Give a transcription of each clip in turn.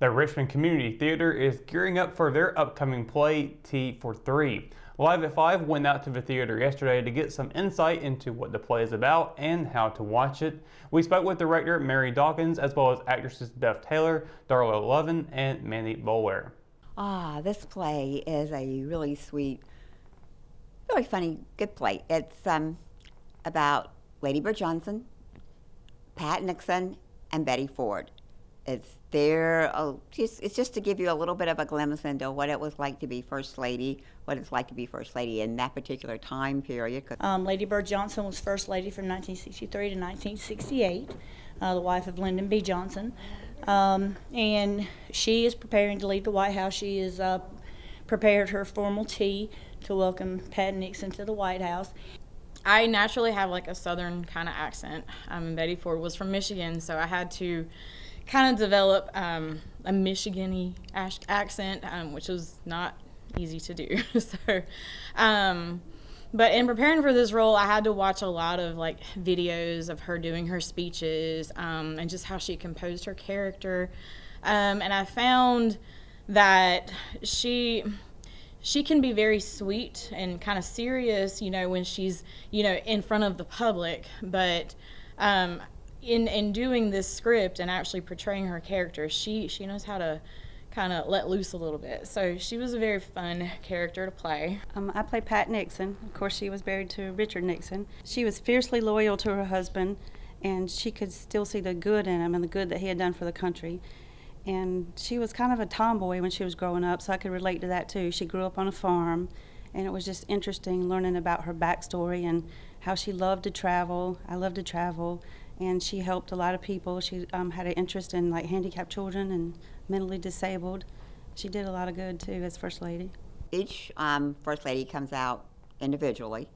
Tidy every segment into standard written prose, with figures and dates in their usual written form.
The Richmond Community Theater is gearing up for their upcoming play, Tea for Three. Live at 5 went out to the theater yesterday to get some insight into what the play is about and how to watch it. We spoke with director Merrie Dawkins as well as actresses Beth Taylor, Darla Lovin, and Mandy Boulware. This play is a really sweet, really funny, good play. It's about Lady Bird Johnson, Pat Nixon, and Betty Ford. It's just to give you a little bit of a glimpse into what it was like to be First Lady, what it's like to be First Lady in that particular time period. Lady Bird Johnson was First Lady from 1963 to 1968, the wife of Lyndon B. Johnson. And she is preparing to leave the White House. She has prepared her formal tea to welcome Pat Nixon to the White House. I naturally have like a southern kind of accent. Betty Ford was from Michigan, so I had to kind of develop a Michigan-y accent, which was not easy to do. But in preparing for this role, I had to watch a lot of like videos of her doing her speeches and just how she composed her character. And I found that she can be very sweet and kind of serious, when she's, in front of the public, but in doing this script and actually portraying her character, she knows how to kind of let loose a little bit. So she was a very fun character to play. I played Pat Nixon. Of course, she was married to Richard Nixon. She was fiercely loyal to her husband, and she could still see the good in him and the good that he had done for the country. And she was kind of a tomboy when she was growing up, so I could relate to that too. She grew up on a farm, and it was just interesting learning about her backstory and how she loved to travel. I loved to travel, and she helped a lot of people. She had an interest in like handicapped children and mentally disabled. She did a lot of good too as First Lady. Each First Lady comes out individually.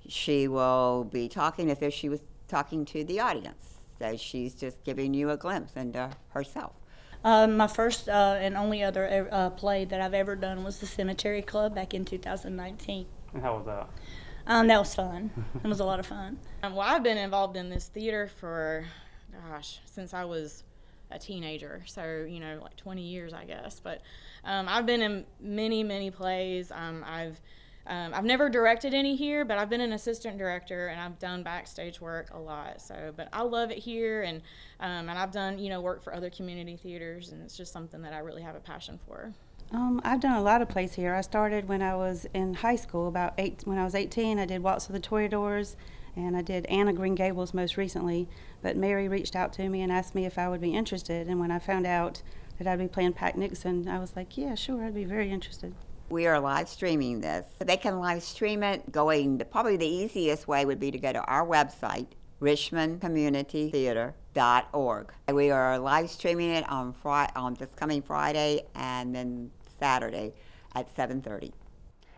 She will be talking as if she was talking to the audience. So she's just giving you a glimpse into herself. My first and only other play that I've ever done was the Cemetery Club back in 2019. And how was that? That was fun. It was a lot of fun. Well, I've been involved in this theater for, since I was a teenager. So, like 20 years, I guess. But I've been in many, many plays. I've never directed any here, but I've been an assistant director and I've done backstage work a lot. So, but I love it here, and I've done work for other community theaters, and it's just something that I really have a passion for. I've done a lot of plays here. I started when I was in high school, when I was 18. I did Waltz of the Toreadors, and I did Anne of Green Gables most recently. But Merrie reached out to me and asked me if I would be interested, and when I found out that I'd be playing Pat Nixon, I was like, yeah, sure, I'd be very interested. We are live streaming this. They can live stream it probably the easiest way would be to go to our website, richmondcommunitytheater.org. We are live streaming it on this coming Friday and then Saturday at 7:30.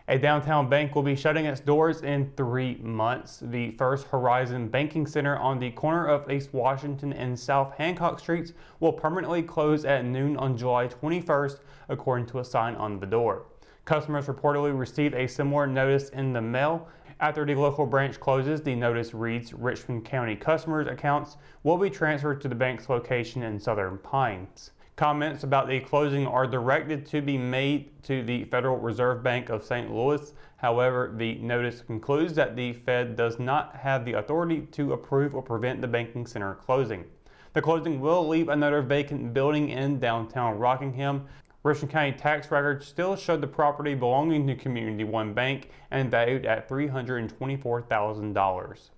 A downtown bank will be shutting its doors in 3 months. The First Horizon Banking Center on the corner of East Washington and South Hancock Streets will permanently close at noon on July 21st, according to a sign on the door. Customers reportedly received a similar notice in the mail. After the local branch closes, the notice reads Richmond County customers' accounts will be transferred to the bank's location in Southern Pines. Comments about the closing are directed to be made to the Federal Reserve Bank of St. Louis. However, the notice concludes that the Fed does not have the authority to approve or prevent the banking center closing. The closing will leave another vacant building in downtown Rockingham. Richmond County tax records still showed the property belonging to Community One Bank and valued at $324,000.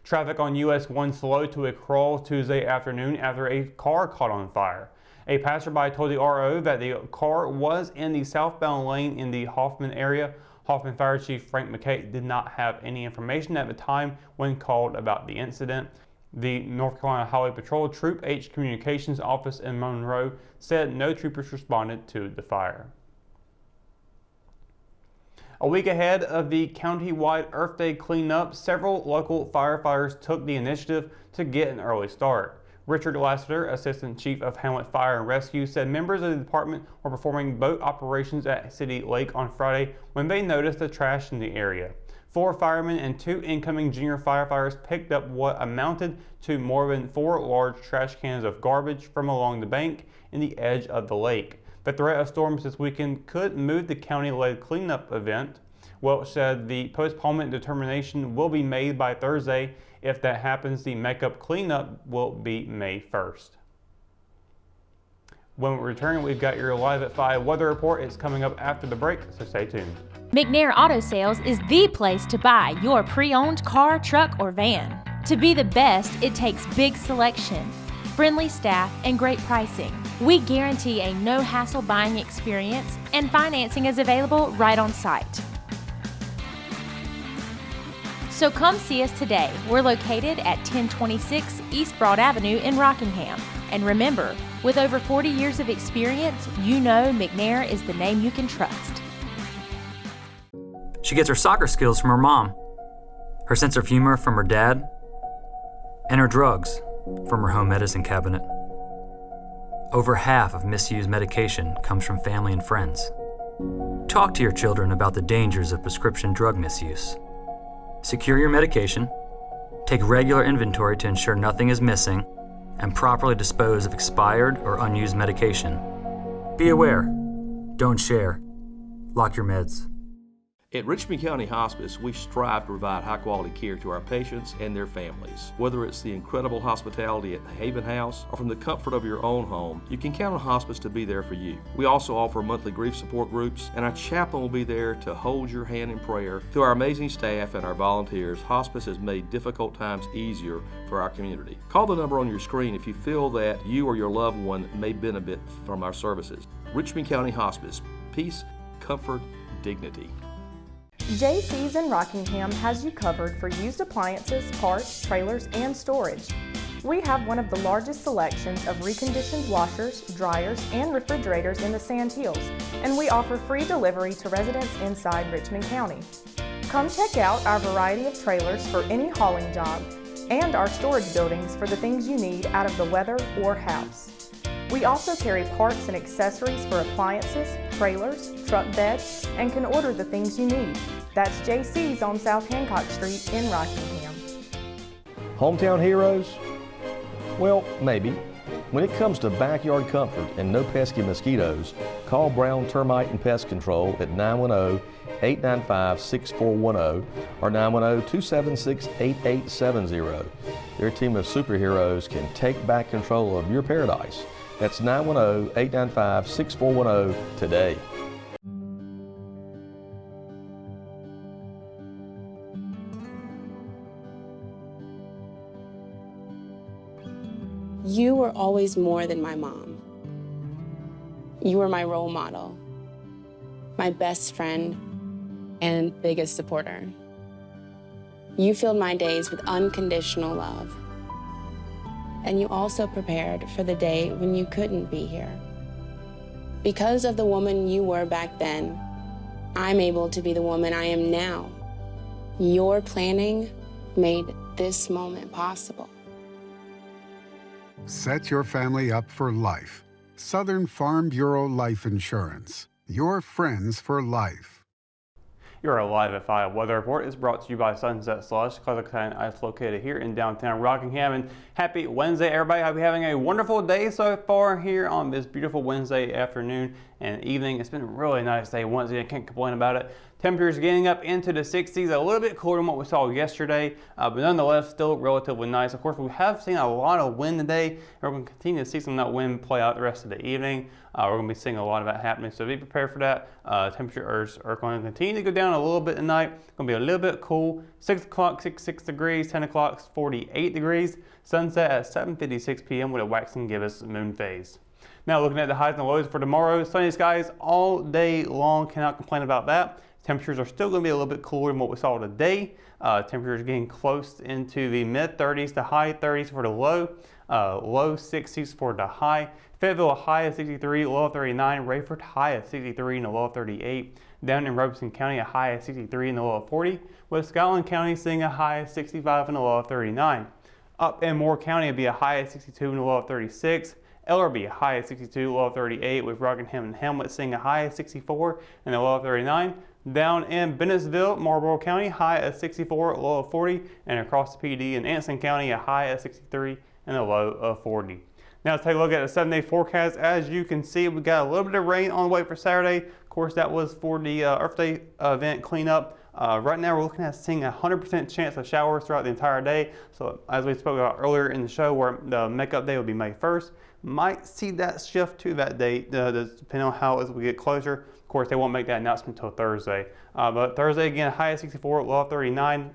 Traffic on US 1 slowed to a crawl Tuesday afternoon after a car caught on fire. A passerby told the RO that the car was in the southbound lane in the Hoffman area. Hoffman Fire Chief Frank McKay did not have any information at the time when called about the incident. The North Carolina Highway Patrol Troop H Communications Office in Monroe said no troopers responded to the fire. A week ahead of the county-wide Earth Day cleanup, several local firefighters took the initiative to get an early start. Richard Lassiter, Assistant Chief of Hamlet Fire and Rescue, said members of the department were performing boat operations at City Lake on Friday when they noticed the trash in the area. 4 firemen and 2 incoming junior firefighters picked up what amounted to more than 4 large trash cans of garbage from along the bank in the edge of the lake. The threat of storms this weekend could move the county-led cleanup event. Welch said the postponement determination will be made by Thursday. If that happens, the makeup cleanup will be May 1st. When we return, we've got your Live at 5 weather report. It's coming up after the break, so stay tuned. McNair Auto Sales is the place to buy your pre-owned car, truck, or van. To be the best, it takes big selection, friendly staff, and great pricing. We guarantee a no-hassle buying experience, and financing is available right on site. So come see us today. We're located at 1026 East Broad Avenue in Rockingham. And remember, with over 40 years of experience, you know McNair is the name you can trust. She gets her soccer skills from her mom, her sense of humor from her dad, and her drugs from her home medicine cabinet. Over half of misused medication comes from family and friends. Talk to your children about the dangers of prescription drug misuse. Secure your medication, take regular inventory to ensure nothing is missing, and properly dispose of expired or unused medication. Be aware. Don't share. Lock your meds. At Richmond County Hospice, we strive to provide high-quality care to our patients and their families. Whether it's the incredible hospitality at the Haven House or from the comfort of your own home, you can count on Hospice to be there for you. We also offer monthly grief support groups, and our chaplain will be there to hold your hand in prayer. Through our amazing staff and our volunteers, Hospice has made difficult times easier for our community. Call the number on your screen if you feel that you or your loved one may benefit from our services. Richmond County Hospice. Peace, comfort, dignity. JC's in Rockingham has you covered for used appliances, parts, trailers, and storage. We have one of the largest selections of reconditioned washers, dryers, and refrigerators in the Sand Hills, and we offer free delivery to residents inside Richmond County. Come check out our variety of trailers for any hauling job and our storage buildings for the things you need out of the weather or house. We also carry parts and accessories for appliances, trailers, truck beds, and can order the things you need. That's JC's on South Hancock Street in Rockingham. Hometown heroes? Well, maybe. When it comes to backyard comfort and no pesky mosquitoes, call Brown Termite and Pest Control at 910-895-6410 or 910-276-8870. Their team of superheroes can take back control of your paradise. That's 910-895-6410 today. You were always more than my mom. You were my role model, my best friend, and biggest supporter. You filled my days with unconditional love. And you also prepared for the day when you couldn't be here. Because of the woman you were back then, I'm able to be the woman I am now. Your planning made this moment possible. Set your family up for life. Southern Farm Bureau Life Insurance. Your friends for life. Your Live at 5 weather report is brought to you by Sunset Slush, classic ice located here in downtown Rockingham. And happy Wednesday, everybody. I'll be having a wonderful day so far here on this beautiful Wednesday afternoon and evening. It's been a really nice day once again. Can't complain about it. Temperatures getting up into the 60s, a little bit cooler than what we saw yesterday, but nonetheless still relatively nice. Of course, we have seen a lot of wind today, and we're going to continue to see some of that wind play out the rest of the evening. We're going to be seeing a lot of that happening, so be prepared for that. Temperatures are going to continue to go down a little bit tonight. It's going to be a little bit cool. 6 o'clock, 66 degrees, 10 o'clock, 48 degrees. Sunset at 7:56 p.m. with a waxing gibbous moon phase. Now looking at the highs and lows for tomorrow, sunny skies all day long. Cannot complain about that. Temperatures are still going to be a little bit cooler than what we saw today. Temperatures getting close into the mid 30s to high 30s for the low, low 60s for the high. Fayetteville, a high of 63, low of 39. Rayford, high of 63 and a low of 38. Down in Robeson County, a high of 63 and a low of 40. With Scotland County seeing a high of 65 and a low of 39. Up in Moore County, it'll be a high of 62 and a low of 36. Ellerbe, a high of 62, low of 38, with Rockingham and Hamlet seeing a high of 64 and a low of 39. Down in Bennettsville, Marlboro County, high at 64, low of 40, and across the PD in Anson County, a high at 63 and a low of 40. Now let's take a look at the 7-day forecast. As you can see, we got a little bit of rain on the way for Saturday. Of course, that was for the Earth Day event cleanup. Right now, we're looking at seeing a 100% chance of showers throughout the entire day. So as we spoke about earlier in the show, where the makeup day will be May 1st, might see that shift to that date, depending on how as we get closer. Of course, they won't make that announcement until Thursday. But Thursday, again, high at 64, low of 39.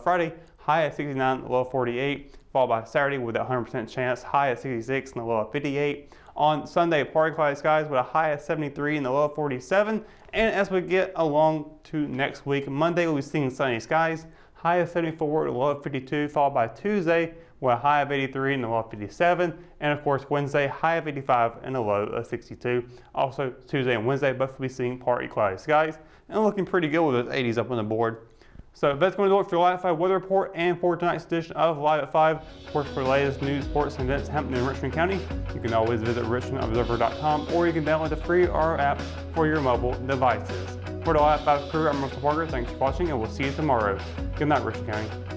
Friday, high at 69, low of 48. Followed by Saturday with a 100% chance, high at 66 and a low of 58. On Sunday, partly cloudy skies with a high of 73 and a low of 47. And as we get along to next week, Monday we'll be seeing sunny skies, high of 74 and a low of 52, followed by Tuesday with a high of 83 and a low of 57. And of course, Wednesday, high of 85 and a low of 62. Also, Tuesday and Wednesday both will be seeing partly cloudy skies and looking pretty good with those 80s up on the board. So that's going to do it for Live at 5 weather report and for tonight's edition of Live at 5. Of course, for the latest news, sports, and events happening in Richmond County, you can always visit richmondobserver.com, or you can download the free RO app for your mobile devices. For the Live at 5 crew, I'm Russell Parker. Thanks for watching, and we'll see you tomorrow. Good night, Richmond County.